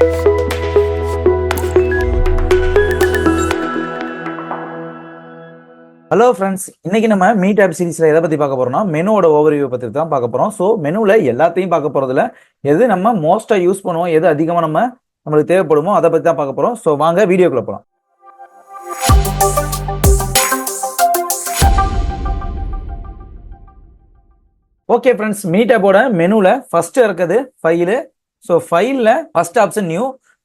Hello friends, இன்னைக்கு நம்ம meet app சீரிஸ்ல எதை பத்தி பார்க்க போறோம்னா மெனுவோட ஓவர்வியூ பத்தி தான் பார்க்க போறோம். ஸோ மெனுல எல்லாத்தையும் பார்க்க போறதுல எது நம்ம மோஸ்டா யூஸ் பண்ணுவோம், எது அதிகமா நம்மளுக்கு தேவைப்படுமோ அதை பத்தி தான் பார்க்க போறோம். ஸோ வாங்க வீடியோக்குள்ள போலாம். ஓகே ஃப்ரெண்ட்ஸ், மீட் ஆப்போட மெனுல ஃபர்ஸ்ட் இருக்குது ஃபைலு. ஸோ ஃபைல்ல ஃபர்ஸ்ட் ஆப்ஷன்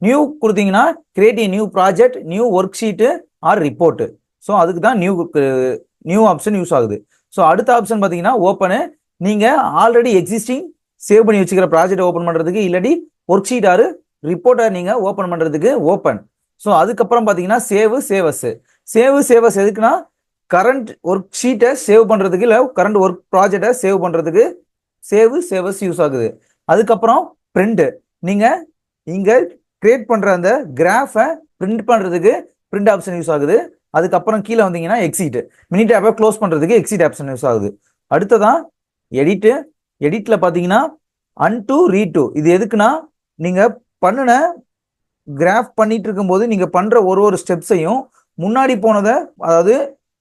நியூ கொடுத்தீங்கன்னா create new project, new worksheet or report. So அதுக்கு தான் நியூ ஆப்ஷன் யூஸ் ஆகுது. ஸோ அடுத்த ஆப்ஷன் பார்த்தீங்கன்னா ஓப்பனு. நீங்கள் ஆல்ரெடி எக்ஸிஸ்டிங் சேவ் பண்ணி வச்சுக்கிற ப்ராஜெக்ட் ஓப்பன் பண்ணுறதுக்கு, இல்லாட்டி ஒர்க் ஷீட் ஆறு ரிப்போர்ட்டை நீங்கள் ஓப்பன் பண்ணுறதுக்கு ஓப்பன். ஸோ அதுக்கப்புறம் பார்த்தீங்கன்னா சேவஸ் எதுக்குன்னா கரண்ட் ஒர்க் ஷீட்டை சேவ் பண்ணுறதுக்கு, இல்லை கரண்ட் ஒர்க் ப்ராஜெக்டை சேவ் பண்ணுறதுக்கு சேவஸ் யூஸ் ஆகுது. அதுக்கப்புறம் பிரிண்ட், நீங்கள் இங்கே கிரியேட் பண்ணுற அந்த கிராஃபை பிரிண்ட் பண்ணுறதுக்கு பிரிண்ட் ஆப்ஷன் யூஸ் ஆகுது. அதுக்கப்புறம் கீழே வந்தீங்கன்னா எக்ஸிட், மினிட் ஆப்பை க்ளோஸ் பண்ணுறதுக்கு எக்ஸிட் ஆப்ஷன் யூஸ் ஆகுது. அடுத்ததான் எடிட்ல பார்த்தீங்கன்னா அன்டு ரீடு. இது எதுக்குன்னா நீங்கள் பண்ணின கிராஃப் பண்ணிட்டு இருக்கும்போது நீங்கள் பண்ணுற ஒரு ஸ்டெப்ஸையும் முன்னாடி போனதை, அதாவது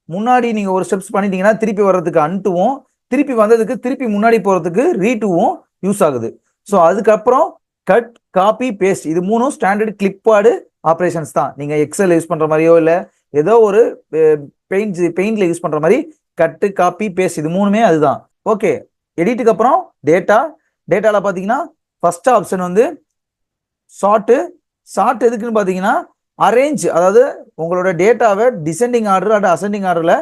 முன்னாடி நீங்கள் ஒரு ஸ்டெப்ஸ் பண்ணிட்டீங்கன்னா திருப்பி வர்றதுக்கு அன்டுவும், திருப்பி வந்ததுக்கு திருப்பி முன்னாடி போகிறதுக்கு ரீடுவும் யூஸ் ஆகுது. ஸோ அதுக்கப்புறம் கட், காப்பி, பேஸ்ட், இது மூணும் ஸ்டாண்டர்ட் கிளிப்பார்டு ஆப்ரேஷன்ஸ் தான். நீங்கள் எக்ஸல் யூஸ் பண்ணுற மாதிரியோ இல்லை ஏதோ ஒரு பெயிண்ட்ல யூஸ் பண்ற மாதிரி கட்டு, காப்பி, பேஸ்ட், இது மூணுமே அதுதான். ஓகே, எடிட்டுக்கு அப்புறம் டேட்டால பாத்தீங்கன்னா ஃபர்ஸ்ட் ஆப்ஷன் வந்து ஷார்ட் எதுக்குன்னு பாத்தீங்கன்னா அரேஞ்ச், அதாவது உங்களோட டேட்டாவை டிசெண்டிங் ஆர்டர் அண்ட் அசெண்டிங் ஆர்டர்ல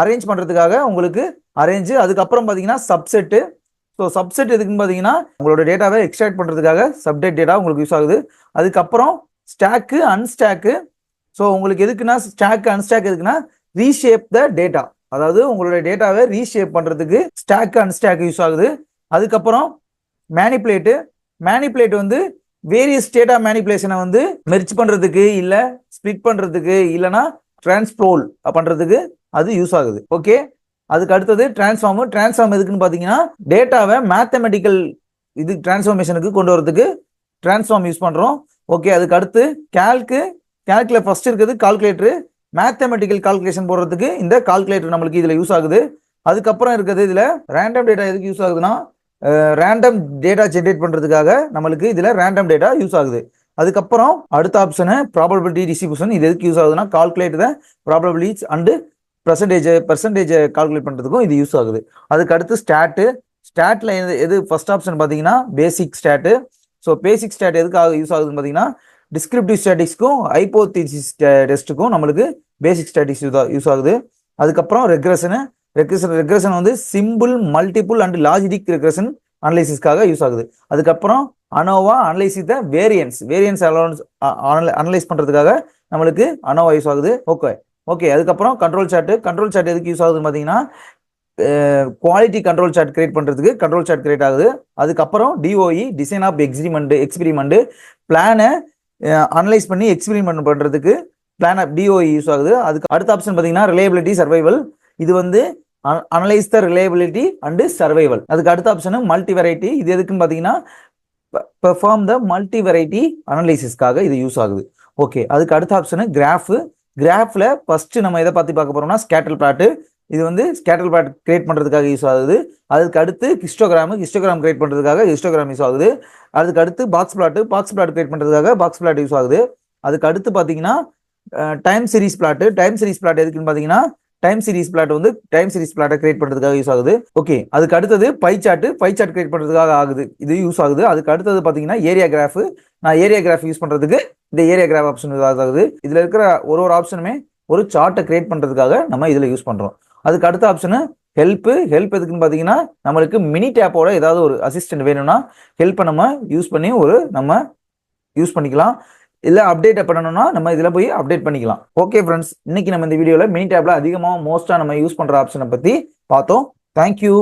அரேஞ்ச் பண்றதுக்காக உங்களுக்கு அரேஞ்ச். அதுக்கப்புறம் பாத்தீங்கன்னா சப்செட்டு. ஸோ சப்செட் எதுக்குன்னு பாத்தீங்கன்னா உங்களோட டேட்டாவை எக்ஸ்ட்ராக்ட் பண்றதுக்காக சப்டேட் டேட்டா உங்களுக்கு யூஸ் ஆகுது. அதுக்கப்புறம் ஸ்டாக்கு, அன்ஸ்டாக்கு. ஸோ உங்களுக்கு எதுக்குன்னா ஸ்டாக், அன்ஸ்டாக் எதுக்குன்னா ரீஷேப் த டேட்டா, அதாவது உங்களுடைய டேட்டாவை ரீஷேப் பண்றதுக்கு ஸ்டாக், அன்ஸ்டாக் யூஸ் ஆகுது. அதுக்கப்புறம் மேனிப்புலேட் வந்து வேரியஸ் டேட்டா மேனிப்புலேஷனை வந்து மெர்ஜ் பண்றதுக்கு, இல்லை ஸ்பிளிட் பண்றதுக்கு, இல்லைன்னா டிரான்ஸ்போல் பண்றதுக்கு அது யூஸ் ஆகுது. ஓகே, அதுக்கு அடுத்தது டிரான்ஸ்ஃபார்ம் எதுக்குன்னு பார்த்தீங்கன்னா டேட்டாவை மேத்தமெட்டிக்கல் இது டிரான்ஸ்ஃபார்மேஷனுக்கு கொண்டு வரதுக்கு டிரான்ஸ்ஃபார்ம் யூஸ் பண்றோம். ஓகே, அதுக்கு அடுத்து கால்குல ஃபர்ஸ்ட் இருக்குது கால்குலேட்டர், மேத்தமெட்டிக்கல் கால்குலேஷன் போடுறதுக்கு இந்த கால்குலேட்டர் நம்மளுக்கு இதுல யூஸ் ஆகுது. அதுக்கப்புறம் இருக்குது இதுல ரேண்டம் டேட்டா எதுக்கு யூஸ் ஆகுதுன்னா ரேண்டம் டேட்டா ஜென்ரேட் பண்றதுக்காக நம்மளுக்கு இதுல ரேண்டம் டேட்டா யூஸ் ஆகுது. அதுக்கப்புறம் அடுத்த ஆப்ஷனு ப்ராபபிலிட்டி டிஸ்ட்ரிபியூஷன். இது எதுக்கு யூஸ் ஆகுதுன்னா calculate the probabilities and percentage calculate பண்றதுக்கும் இது யூஸ் ஆகுது. அதுக்கு அடுத்து ஸ்டாட்ல எது ஃபர்ஸ்ட் ஆப்ஷன் பாத்தீங்கன்னா பேசிக் ஸ்டாட். ஸோ பேசிக் ஸ்டாட் எதுக்காக யூஸ் ஆகுதுன்னு பாத்தீங்கன்னா டிஸ்கிரிப்டிவ் ஸ்டாட்டிக்ஸ்க்கும் ஹைப்போதீசிஸ் டெஸ்ட்டுக்கும் நம்மளுக்கு பேசிக் ஸ்டாட்டிக்ஸ் யூஸ் ஆகுது. அதுக்கப்புறம் ரெக்ரெஷன் வந்து simple, multiple and logic regression அனலைசிஸ்க்காக யூஸ் ஆகுது. அதுக்கப்புறம் ANOVA analysis the variance analyse பண்றதுக்காக நம்மளுக்கு அனோவா யூஸ் ஆகுது. ஓகே, அதுக்கப்புறம் கண்ட்ரோல் சார்ட் எதுக்கு யூஸ் ஆகுதுன்னு பார்த்தீங்கன்னா குவாலிட்டி கண்ட்ரோல் சார்ட் கிரியேட் பண்றதுக்கு கண்ட்ரோல் சார்ட் கிரியேட் ஆகுது. அதுக்கப்புறம் டிஓஇ டிசைன் ஆஃப் எக்ஸ்பிரிமெண்ட் பிளானை அனலைஸ் பண்ணி எக்ஸ்பெரிமெண்ட் பண்றதுக்கு பிளான் ஆஃப் டிஓஇ யூஸ் ஆகுது. அதுக்கு அடுத்த ஆப்ஷன் பார்த்தீங்கன்னா ரிலையபிலிட்டி சர்வைவல். இது வந்து analyse the reliability and survival. அதுக்கு அடுத்த ஆப்ஷன் மல்டி வெரைட்டி. இது எதுக்குன்னு பார்த்தீங்கன்னா பெர்ஃபார்ம் த மல்டி வெரைட்டி அனலைசிஸ்க்காக இது யூஸ் ஆகுது. ஓகே, அதுக்கு அடுத்த ஆப்ஷன் கிராஃப்ல ஃபர்ஸ்ட் நம்ம எதை பத்தி பார்க்க போறோம்னா ஸ்கேட்டர் பிளாட். இது வந்து ஸ்கேட்டர் பிளாட் கிரியேட் பண்றதுக்காக யூஸ் ஆகுது. அதுக்கு அடுத்து ஹிஸ்டோகிராம் கிரியேட் பண்றதுக்காக ஹிஸ்டோகிராம் யூஸ் ஆகுது. அதுக்கு அடுத்து பாக்ஸ் பிளாட் கிரியேட் பண்றதுக்காக பாக்ஸ் பிளாட் யூஸ் ஆகுது. அதுக்கு அடுத்து பாத்தீங்கன்னா டைம் சீரிஸ் பிளாட் எதுக்குன்னு பாத்தீங்கன்னா டைம் சீரிஸ் பிளாட்டை கிரியேட் பண்றதுக்காக யூஸ் ஆகுது. ஓகே, அதுக்கு அடுத்தது பை சார்ட் கிரியேட் பண்றதுக்காக ஆகுது, இது யூஸ் ஆகுது. அதுக்கு அடுத்தது பாத்தீங்கன்னா ஏரியா கிராஃப். நான் ஏரியா கிராஃப் யூஸ் பண்றதுக்கு இந்த ஏரியா கிராஃப் ஆப்ஷன் யூஸ் ஆகுது. இதுல இருக்கிற ஒரு ஆப்ஷனுமே ஒரு சார்ட்டை கிரியேட் பண்றதுக்காக நம்ம இதுல யூஸ் பண்றோம். அதுக்கு அடுத்த ஆப்ஷன் ஹெல்ப் எதுக்குன்னு பாத்தீங்கன்னா நம்மளுக்கு மினி டேப்போட ஏதாவது ஒரு அசிஸ்டன்ட் வேணும்னா ஹெல்ப்பை நம்ம யூஸ் பண்ணிக்கலாம். இல்ல அப்டேட் பண்ணணும்னா நம்ம இதுல போய் அப்டேட் பண்ணிக்கலாம். ஓகே ஃப்ரெண்ட்ஸ், இன்னைக்கு நம்ம இந்த வீடியோல மினி டேப்ல அதிகமா மோஸ்டா நம்ம யூஸ் பண்ற ஆப்ஷனை பத்தி பார்த்தோம். தேங்க்யூ.